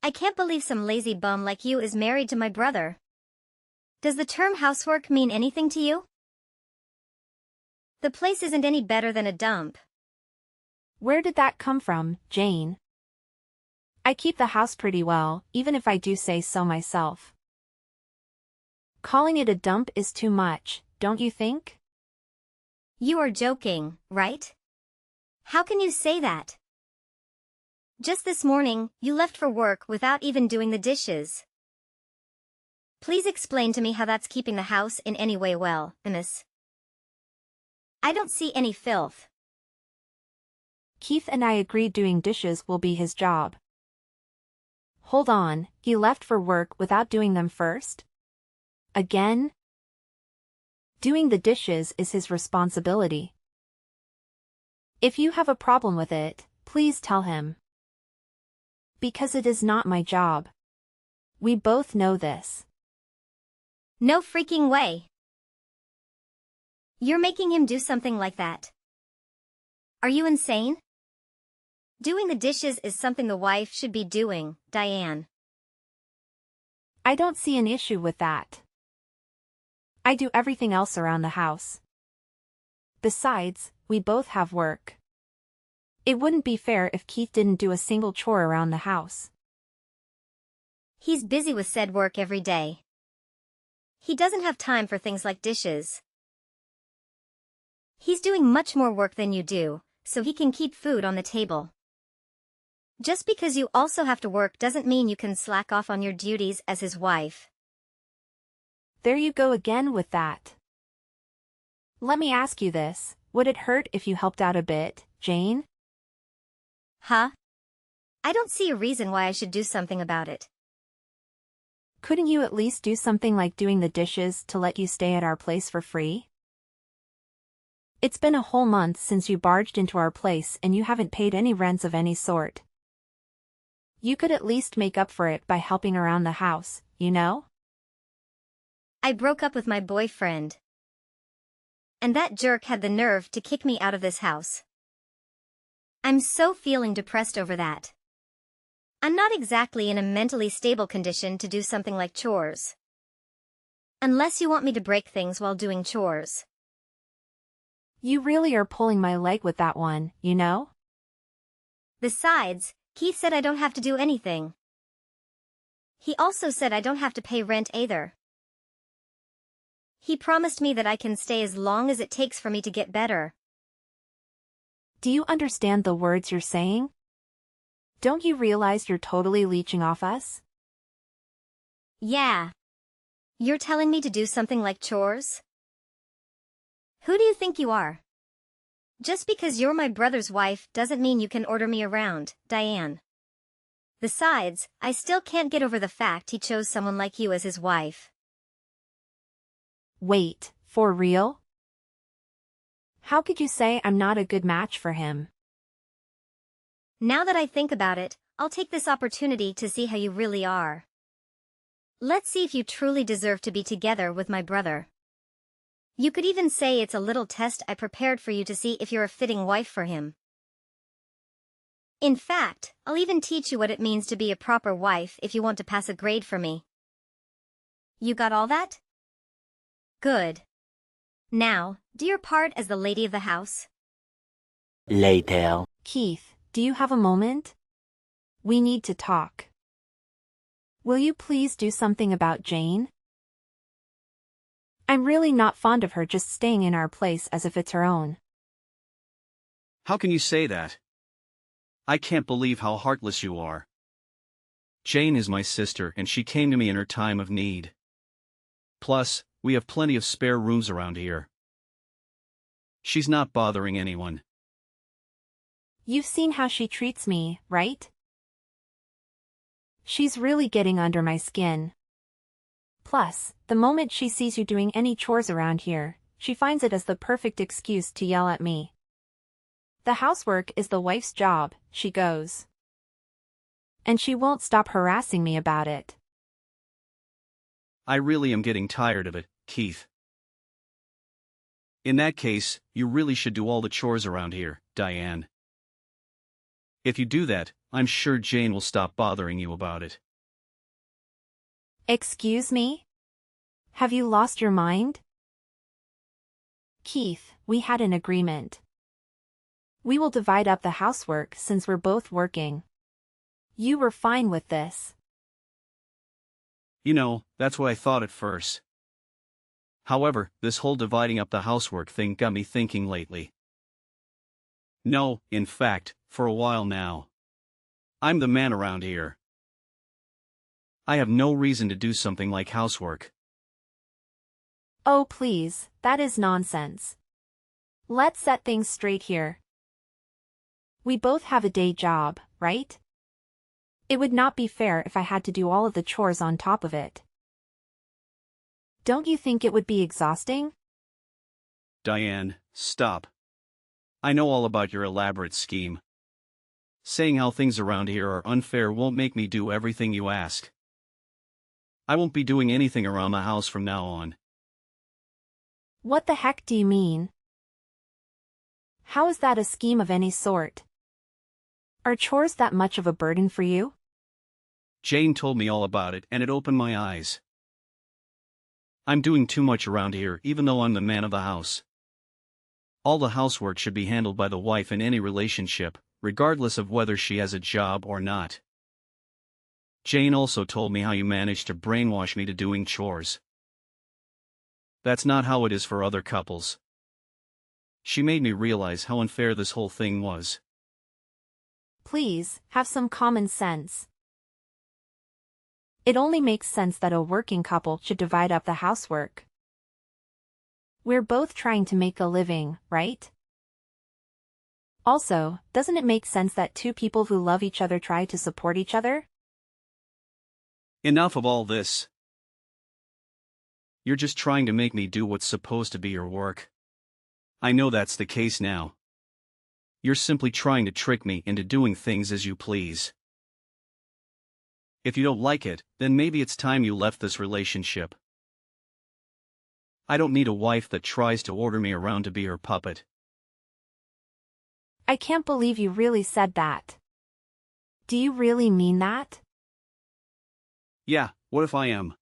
I can't believe some lazy bum like you is married to my brother. Does the term housework mean anything to you? The place isn't any better than a dump. Where did that come from, Jane? I keep the house pretty well, even if I do say so myself. Calling it a dump is too much, don't you think? You are joking, right? How can you say that? Just this morning, you left for work without even doing the dishes. Please explain to me how that's keeping the house in any way well, miss. I don't see any filth. Keith and I agreed doing dishes will be his job. Hold on, he left for work without doing them first? Again? Doing the dishes is his responsibility. If you have a problem with it, please tell him. Because it is not my job. We both know this. No freaking way. You're making him do something like that. Are you insane? Doing the dishes is something the wife should be doing, Diane. I don't see an issue with that. I do everything else around the house. Besides, we both have work. It wouldn't be fair if Keith didn't do a single chore around the house. He's busy with said work every day. He doesn't have time for things like dishes. He's doing much more work than you do, so he can keep food on the table. Just because you also have to work doesn't mean you can slack off on your duties as his wife. There you go again with that. Let me ask you this, would it hurt if you helped out a bit, Jane? Huh? I don't see a reason why I should do something about it. Couldn't you at least do something like doing the dishes to let you stay at our place for free? It's been a whole month since you barged into our place and you haven't paid any rents of any sort. You could at least make up for it by helping around the house, you know? I broke up with my boyfriend. And that jerk had the nerve to kick me out of this house. I'm so feeling depressed over that. I'm not exactly in a mentally stable condition to do something like chores. Unless you want me to break things while doing chores. You really are pulling my leg with that one, you know? Besides, Keith said I don't have to do anything. He also said I don't have to pay rent either. He promised me that I can stay as long as it takes for me to get better. Do you understand the words you're saying? Don't you realize you're totally leeching off us? Yeah. You're telling me to do something like chores? Who do you think you are? Just because you're my brother's wife doesn't mean you can order me around, Diane. Besides, I still can't get over the fact he chose someone like you as his wife. Wait, for real? How could you say I'm not a good match for him? Now that I think about it, I'll take this opportunity to see how you really are. Let's see if you truly deserve to be together with my brother. You could even say it's a little test I prepared for you to see if you're a fitting wife for him. In fact, I'll even teach you what it means to be a proper wife if you want to pass a grade for me. You got all that? Good. Now, do your part as the lady of the house. Later. Keith, do you have a moment? We need to talk. Will you please do something about Jane? I'm really not fond of her just staying in our place as if it's her own. How can you say that? I can't believe how heartless you are. Jane is my sister and she came to me in her time of need. Plus, we have plenty of spare rooms around here. She's not bothering anyone. You've seen how she treats me, right? She's really getting under my skin. Plus, the moment she sees you doing any chores around here, she finds it as the perfect excuse to yell at me. The housework is the wife's job, she goes. And she won't stop harassing me about it. I really am getting tired of it, Keith. In that case, you really should do all the chores around here, Diane. If you do that, I'm sure Jane will stop bothering you about it. Excuse me? Have you lost your mind? Keith, we had an agreement. We will divide up the housework since we're both working. You were fine with this. You know, that's what I thought at first. However, this whole dividing up the housework thing got me thinking lately. No, in fact, for a while now. I'm the man around here. I have no reason to do something like housework. Oh please, that is nonsense. Let's set things straight here. We both have a day job, right? It would not be fair if I had to do all of the chores on top of it. Don't you think it would be exhausting? Diane, stop. I know all about your elaborate scheme. Saying how things around here are unfair won't make me do everything you ask. I won't be doing anything around the house from now on. What the heck do you mean? How is that a scheme of any sort? Are chores that much of a burden for you? Jane told me all about it and it opened my eyes. I'm doing too much around here even though I'm the man of the house. All the housework should be handled by the wife in any relationship, regardless of whether she has a job or not. Jane also told me how you managed to brainwash me to doing chores. That's not how it is for other couples. She made me realize how unfair this whole thing was. Please, have some common sense. It only makes sense that a working couple should divide up the housework. We're both trying to make a living, right? Also, doesn't it make sense that two people who love each other try to support each other? Enough of all this. You're just trying to make me do what's supposed to be your work. I know that's the case now. You're simply trying to trick me into doing things as you please. If you don't like it, then maybe it's time you left this relationship. I don't need a wife that tries to order me around to be her puppet. I can't believe you really said that. Do you really mean that? Yeah, what if I am?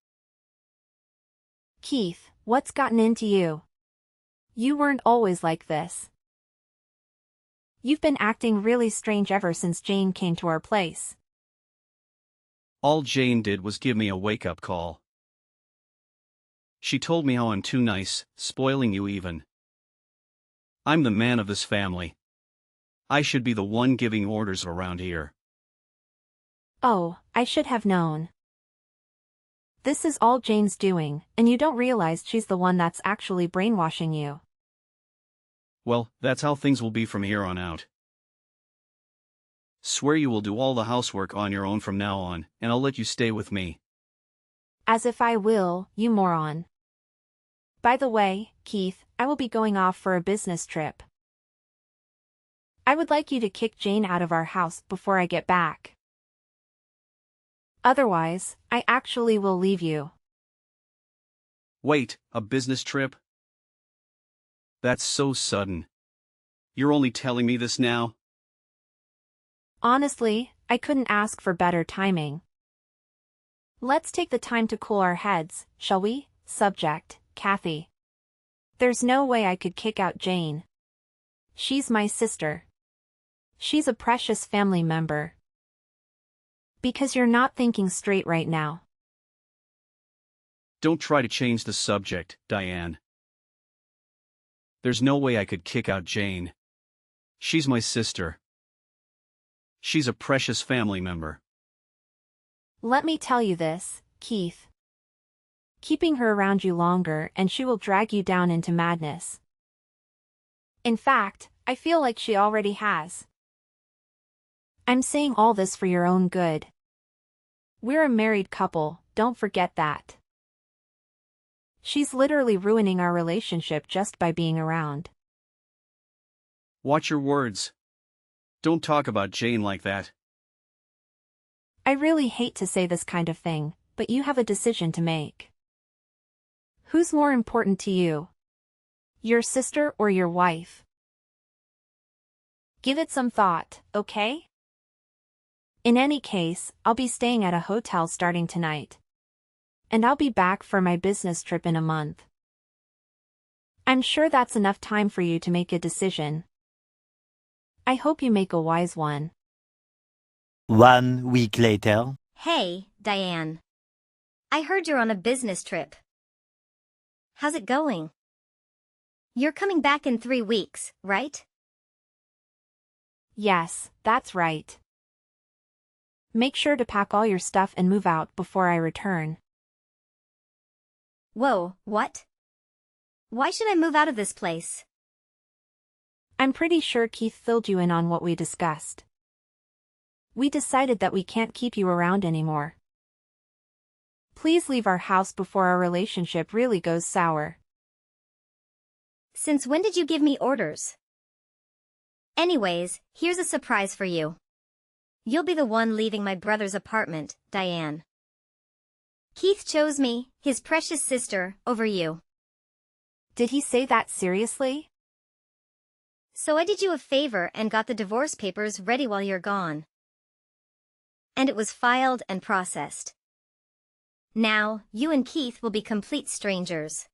Keith, what's gotten into you? You weren't always like this. You've been acting really strange ever since Jane came to our place. All Jane did was give me a wake-up call. She told me how I'm too nice, spoiling you even. I'm the man of this family. I should be the one giving orders around here. Oh, I should have known. This is all Jane's doing, and you don't realize she's the one that's actually brainwashing you. Well, that's how things will be from here on out. Swear you will do all the housework on your own from now on, and I'll let you stay with me. As if I will, you moron. By the way, Keith, I will be going off for a business trip. I would like you to kick Jane out of our house before I get back. Otherwise, I actually will leave you. Wait, a business trip? That's so sudden. You're only telling me this now? Honestly, I couldn't ask for better timing. Let's take the time to cool our heads, shall we? Subject, Kathy. There's no way I could kick out Jane. She's my sister. She's a precious family member. Because you're not thinking straight right now. Don't try to change the subject, Diane. There's no way I could kick out Jane. She's my sister. She's a precious family member. Let me tell you this, Keith. Keeping her around you longer and she will drag you down into madness. In fact, I feel like she already has. I'm saying all this for your own good. We're a married couple, don't forget that. She's literally ruining our relationship just by being around. Watch your words. Don't talk about Jane like that. I really hate to say this kind of thing, but you have a decision to make. Who's more important to you? Your sister or your wife? Give it some thought, okay? In any case, I'll be staying at a hotel starting tonight. And I'll be back for my business trip in a month. I'm sure that's enough time for you to make a decision. I hope you make a wise one. 1 week later. Hey, Diane. I heard you're on a business trip. How's it going? You're coming back in 3 weeks, right? Yes, that's right. Make sure to pack all your stuff and move out before I return. Whoa, what? Why should I move out of this place? I'm pretty sure Keith filled you in on what we discussed. We decided that we can't keep you around anymore. Please leave our house before our relationship really goes sour. Since when did you give me orders? Anyways, here's a surprise for you. You'll be the one leaving my brother's apartment, Diane. Keith chose me, his precious sister, over you. Did he say that seriously? So I did you a favor and got the divorce papers ready while you're gone. And it was filed and processed. Now, you and Keith will be complete strangers.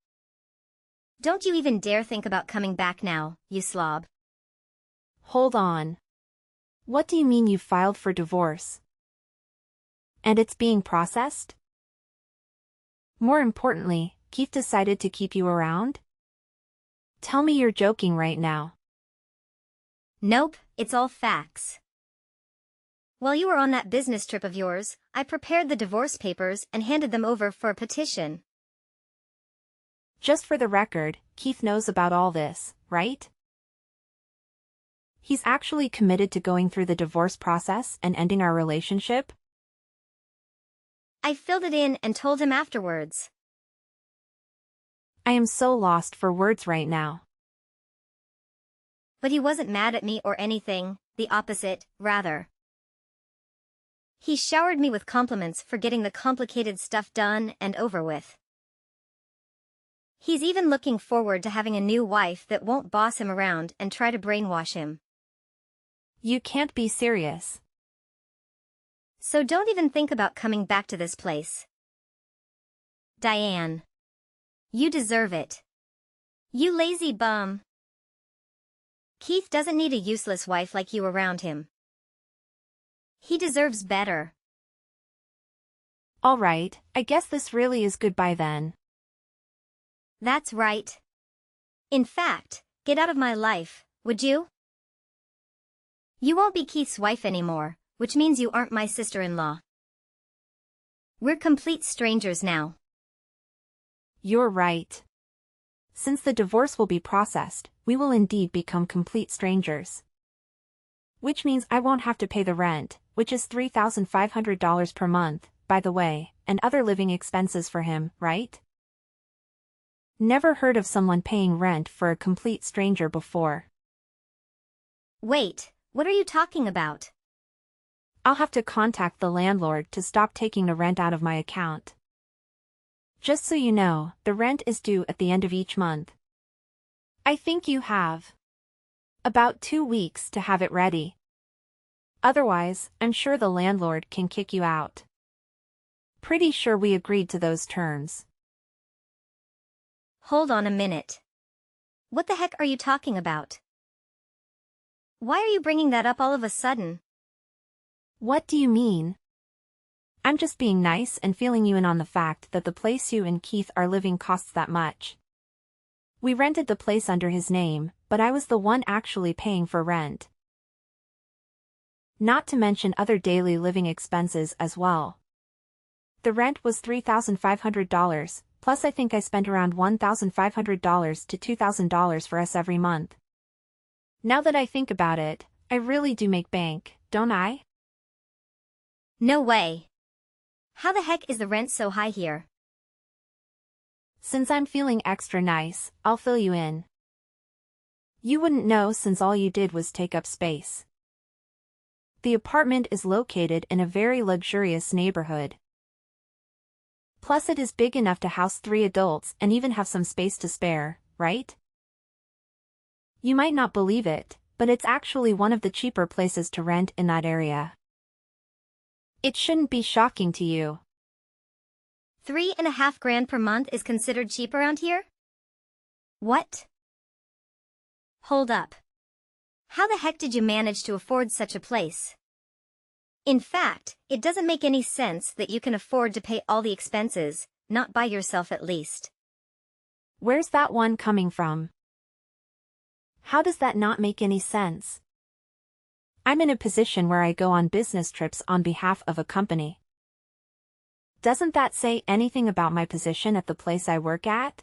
Don't you even dare think about coming back now, you slob. Hold on. What do you mean you filed for divorce? And it's being processed? More importantly, Keith decided to keep you around? Tell me you're joking right now. Nope, it's all facts. While you were on that business trip of yours, I prepared the divorce papers and handed them over for a petition. Just for the record, Keith knows about all this, right? He's actually committed to going through the divorce process and ending our relationship? I filled it in and told him afterwards. I am so lost for words right now. But he wasn't mad at me or anything, the opposite, rather. He showered me with compliments for getting the complicated stuff done and over with. He's even looking forward to having a new wife that won't boss him around and try to brainwash him. You can't be serious. So don't even think about coming back to this place. Diane. You deserve it. You lazy bum. Keith doesn't need a useless wife like you around him. He deserves better. All right, I guess this really is goodbye then. That's right. In fact, get out of my life, would you? You won't be Keith's wife anymore, which means you aren't my sister-in-law. We're complete strangers now. You're right. Since the divorce will be processed, we will indeed become complete strangers. Which means I won't have to pay the rent, which is $3,500 per month, by the way, and other living expenses for him, right? Never heard of someone paying rent for a complete stranger before. Wait, what are you talking about? I'll have to contact the landlord to stop taking the rent out of my account. Just so you know, the rent is due at the end of each month. I think you have about 2 weeks to have it ready. Otherwise, I'm sure the landlord can kick you out. Pretty sure we agreed to those terms. Hold on a minute. What the heck are you talking about? Why are you bringing that up all of a sudden? What do you mean? I'm just being nice and filling you in on the fact that the place you and Keith are living costs that much. We rented the place under his name, but I was the one actually paying for rent. Not to mention other daily living expenses as well. The rent was $3,500, plus I think I spent around $1,500 to $2,000 for us every month. Now that I think about it, I really do make bank, don't I? No way. How the heck is the rent so high here? Since I'm feeling extra nice, I'll fill you in. You wouldn't know since all you did was take up space. The apartment is located in a very luxurious neighborhood. Plus it is big enough to house 3 adults and even have some space to spare, right? You might not believe it, but it's actually one of the cheaper places to rent in that area. It shouldn't be shocking to you. 3.5 grand per month is considered cheap around here? What? Hold up. How the heck did you manage to afford such a place? In fact, it doesn't make any sense that you can afford to pay all the expenses, not by yourself at least. Where's that one coming from? How does that not make any sense? I'm in a position where I go on business trips on behalf of a company. Doesn't that say anything about my position at the place I work at?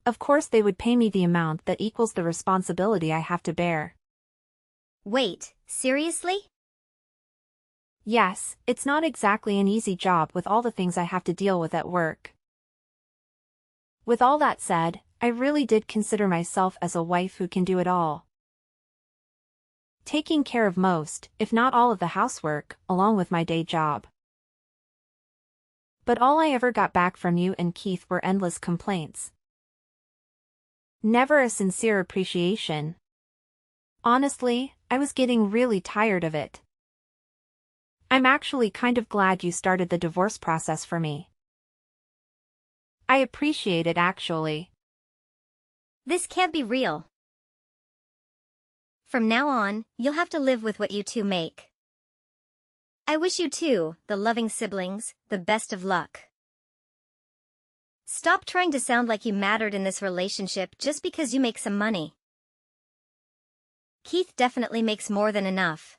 Of course they would pay me the amount that equals the responsibility I have to bear. Wait, seriously? Yes, it's not exactly an easy job with all the things I have to deal with at work. With all that said, I really did consider myself as a wife who can do it all. Taking care of most, if not all of the housework, along with my day job. But all I ever got back from you and Keith were endless complaints. Never a sincere appreciation. Honestly, I was getting really tired of it. I'm actually kind of glad you started the divorce process for me. I appreciate it actually. This can't be real. From now on, you'll have to live with what you two make. I wish you two, the loving siblings, the best of luck. Stop trying to sound like you mattered in this relationship just because you make some money. Keith definitely makes more than enough.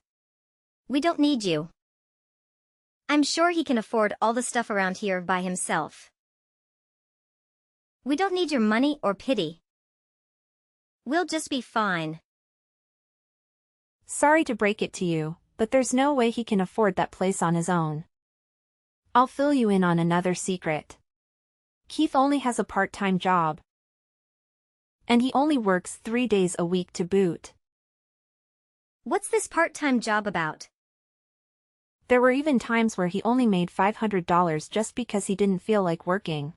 We don't need you. I'm sure he can afford all the stuff around here by himself. We don't need your money or pity. We'll just be fine. Sorry to break it to you, but there's no way he can afford that place on his own. I'll fill you in on another secret. Keith only has a part-time job. And he only works 3 days a week to boot. What's this part-time job about? There were even times where he only made $500 just because he didn't feel like working.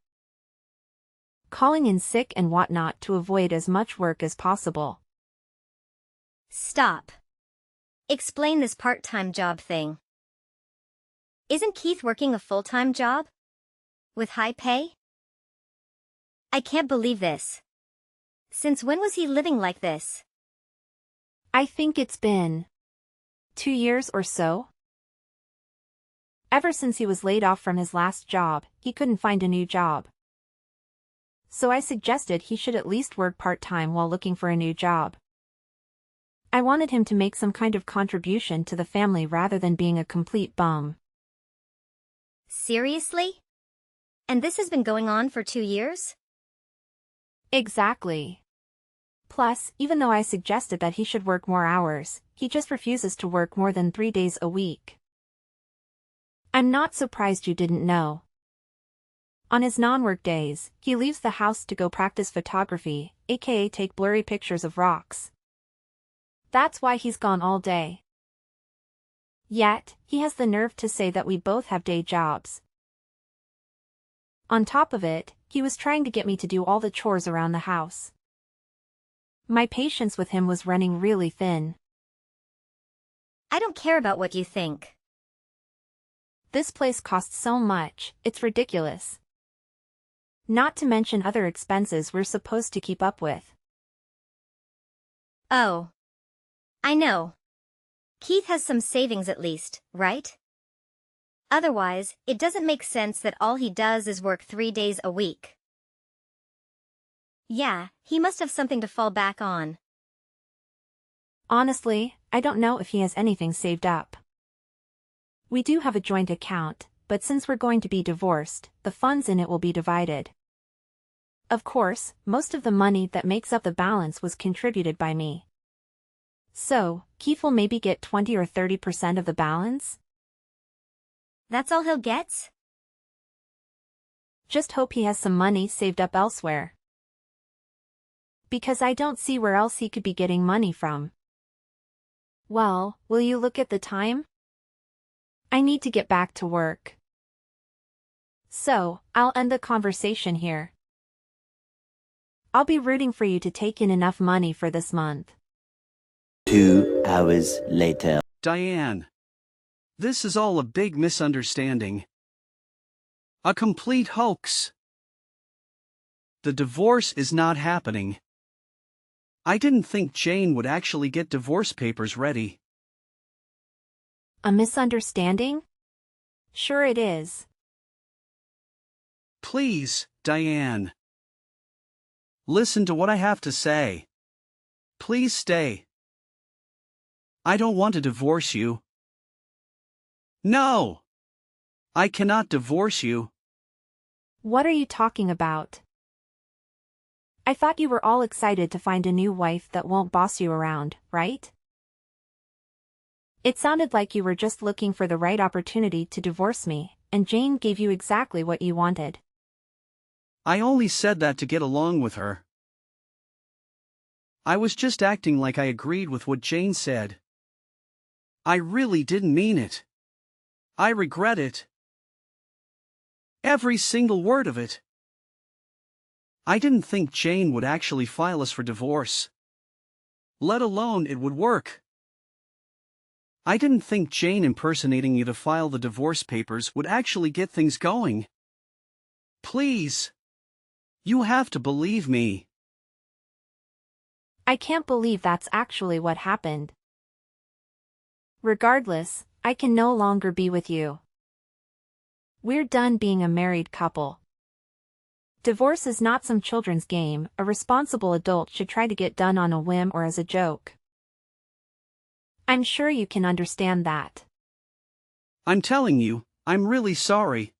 Calling in sick and whatnot to avoid as much work as possible. Stop. Explain this part-time job thing. Isn't Keith working a full-time job? With high pay? I can't believe this. Since when was he living like this? I think it's been 2 years or so. Ever since he was laid off from his last job, he couldn't find a new job. So I suggested he should at least work part-time while looking for a new job. I wanted him to make some kind of contribution to the family rather than being a complete bum. Seriously? And this has been going on for 2 years? Exactly. Plus, even though I suggested that he should work more hours, he just refuses to work more than 3 days a week. I'm not surprised you didn't know. On his non-work days, he leaves the house to go practice photography, aka take blurry pictures of rocks. That's why he's gone all day. Yet, he has the nerve to say that we both have day jobs. On top of it, he was trying to get me to do all the chores around the house. My patience with him was running really thin. I don't care about what you think. This place costs so much, it's ridiculous. Not to mention other expenses we're supposed to keep up with. Oh. I know. Keith has some savings at least, right? Otherwise, it doesn't make sense that all he does is work 3 days a week. Yeah, he must have something to fall back on. Honestly, I don't know if he has anything saved up. We do have a joint account, but since we're going to be divorced, the funds in it will be divided. Of course, most of the money that makes up the balance was contributed by me. So, Keith will maybe get 20 or 30% of the balance? That's all he'll get? Just hope he has some money saved up elsewhere. Because I don't see where else he could be getting money from. Well, will you look at the time? I need to get back to work. So, I'll end the conversation here. I'll be rooting for you to take in enough money for this month. 2 hours later. Diane. This is all a big misunderstanding. A complete hoax. The divorce is not happening. I didn't think Jane would actually get divorce papers ready. A misunderstanding? Sure it is. Please, Diane. Listen to what I have to say. Please stay. I don't want to divorce you. No! I cannot divorce you. What are you talking about? I thought you were all excited to find a new wife that won't boss you around, right? It sounded like you were just looking for the right opportunity to divorce me, and Jane gave you exactly what you wanted. I only said that to get along with her. I was just acting like I agreed with what Jane said. I really didn't mean it. I regret it. Every single word of it. I didn't think Jane would actually file us for divorce. Let alone it would work. I didn't think Jane impersonating you to file the divorce papers would actually get things going. Please. You have to believe me. I can't believe that's actually what happened. Regardless, I can no longer be with you. We're done being a married couple. Divorce is not some children's game a responsible adult should try to get done on a whim or as a joke. I'm sure you can understand that. I'm telling you, I'm really sorry.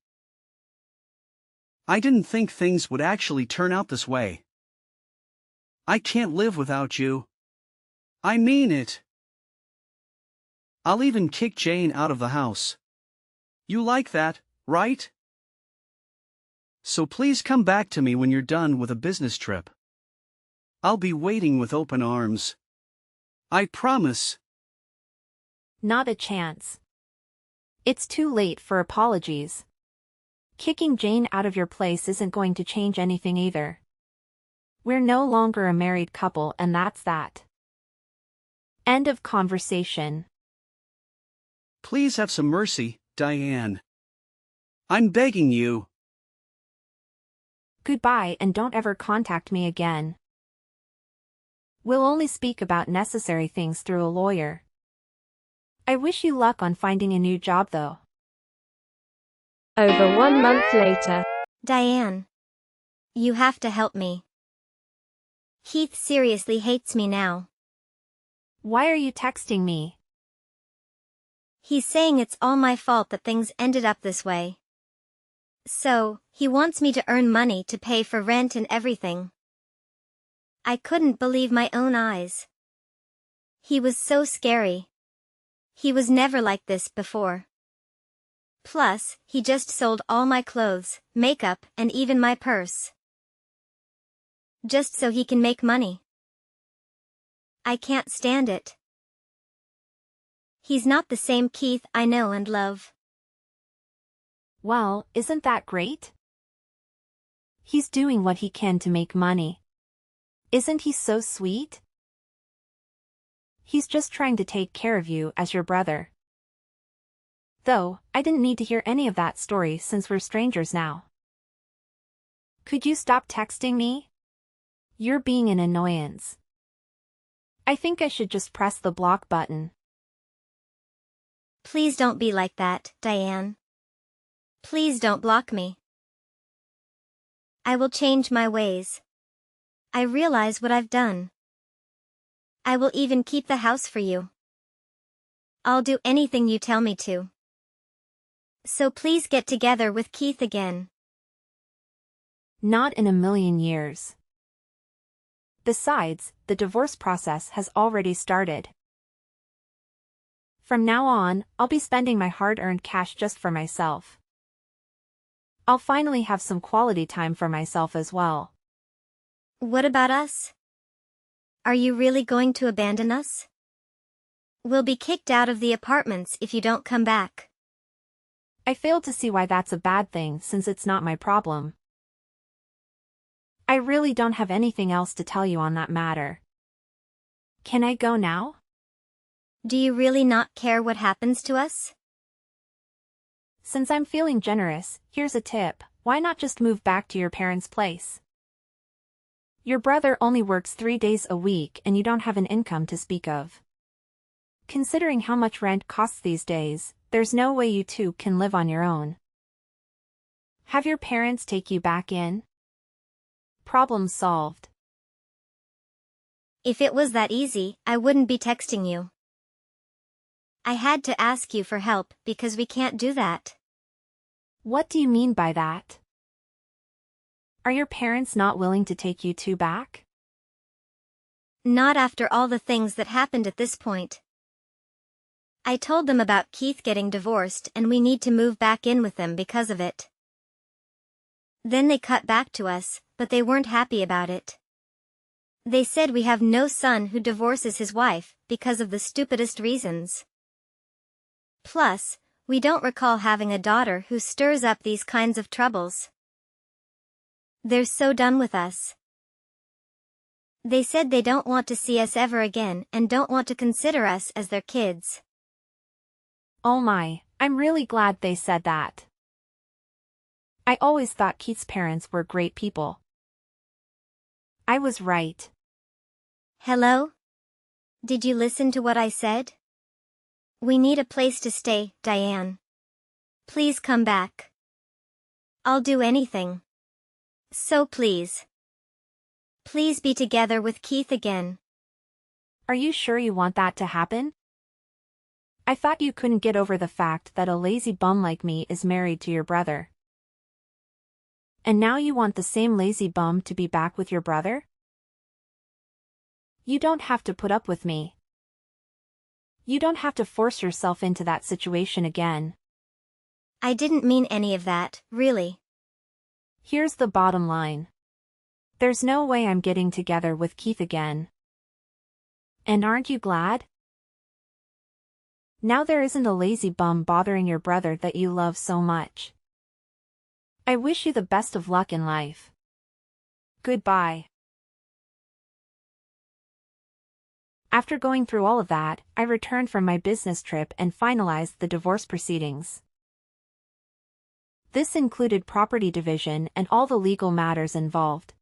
I didn't think things would actually turn out this way. I can't live without you. I mean it. I'll even kick Jane out of the house. You like that, right? So please come back to me when you're done with a business trip. I'll be waiting with open arms. I promise. Not a chance. It's too late for apologies. Kicking Jane out of your place isn't going to change anything either. We're no longer a married couple and that's that. End of conversation. Please have some mercy, Diane. I'm begging you. Goodbye and don't ever contact me again. We'll only speak about necessary things through a lawyer. I wish you luck on finding a new job though. Over 1 month later. Diane. You have to help me. Keith seriously hates me now. Why are you texting me? He's saying it's all my fault that things ended up this way. So, he wants me to earn money to pay for rent and everything. I couldn't believe my own eyes. He was so scary. He was never like this before. Plus, he just sold all my clothes, makeup, and even my purse. Just so he can make money. I can't stand it. He's not the same Keith I know and love. Well, isn't that great? He's doing what he can to make money. Isn't he so sweet? He's just trying to take care of you as your brother. Though, I didn't need to hear any of that story since we're strangers now. Could you stop texting me? You're being an annoyance. I think I should just press the block button. Please don't be like that, Diane. Please don't block me. I will change my ways. I realize what I've done. I will even keep the house for you. I'll do anything you tell me to. So please get together with Keith again. Not in a million years. Besides, the divorce process has already started. From now on, I'll be spending my hard-earned cash just for myself. I'll finally have some quality time for myself as well. What about us? Are you really going to abandon us? We'll be kicked out of the apartments if you don't come back. I fail to see why that's a bad thing since it's not my problem. I really don't have anything else to tell you on that matter. Can I go now? Do you really not care what happens to us? Since I'm feeling generous, here's a tip: why not just move back to your parents' place? Your brother only works 3 days a week and you don't have an income to speak of. Considering how much rent costs these days, there's no way you two can live on your own. Have your parents take you back in? Problem solved. If it was that easy, I wouldn't be texting you. I had to ask you for help because we can't do that. What do you mean by that? Are your parents not willing to take you two back? Not after all the things that happened at this point. I told them about Keith getting divorced and we need to move back in with them because of it. Then they cut back to us, but they weren't happy about it. They said we have no son who divorces his wife because of the stupidest reasons. Plus, we don't recall having a daughter who stirs up these kinds of troubles. They're so done with us. They said they don't want to see us ever again and don't want to consider us as their kids. Oh my, I'm really glad they said that. I always thought Keith's parents were great people. I was right. Hello? Did you listen to what I said? We need a place to stay, Diane. Please come back. I'll do anything. So please. Please be together with Keith again. Are you sure you want that to happen? I thought you couldn't get over the fact that a lazy bum like me is married to your brother. And now you want the same lazy bum to be back with your brother? You don't have to put up with me. You don't have to force yourself into that situation again. I didn't mean any of that, really. Here's the bottom line. There's no way I'm getting together with Keith again. And aren't you glad? Now there isn't a lazy bum bothering your brother that you love so much. I wish you the best of luck in life. Goodbye. After going through all of that, I returned from my business trip and finalized the divorce proceedings. This included property division and all the legal matters involved.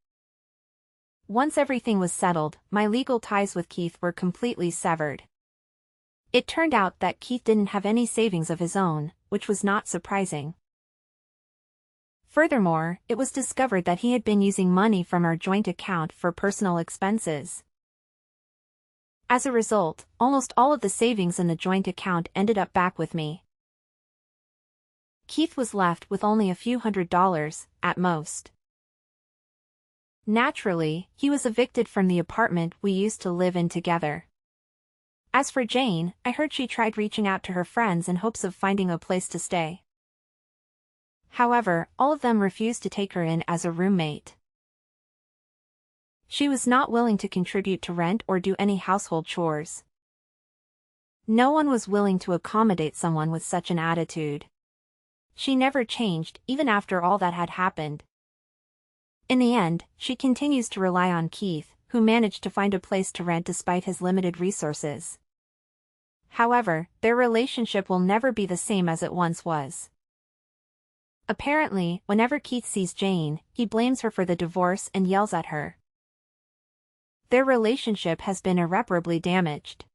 Once everything was settled, my legal ties with Keith were completely severed. It turned out that Keith didn't have any savings of his own, which was not surprising. Furthermore, it was discovered that he had been using money from our joint account for personal expenses. As a result, almost all of the savings in the joint account ended up back with me. Keith was left with only a few $100s, at most. Naturally, he was evicted from the apartment we used to live in together. As for Jane, I heard she tried reaching out to her friends in hopes of finding a place to stay. However, all of them refused to take her in as a roommate. She was not willing to contribute to rent or do any household chores. No one was willing to accommodate someone with such an attitude. She never changed, even after all that had happened. In the end, she continues to rely on Keith, who managed to find a place to rent despite his limited resources. However, their relationship will never be the same as it once was. Apparently, whenever Keith sees Jane, he blames her for the divorce and yells at her. Their relationship has been irreparably damaged.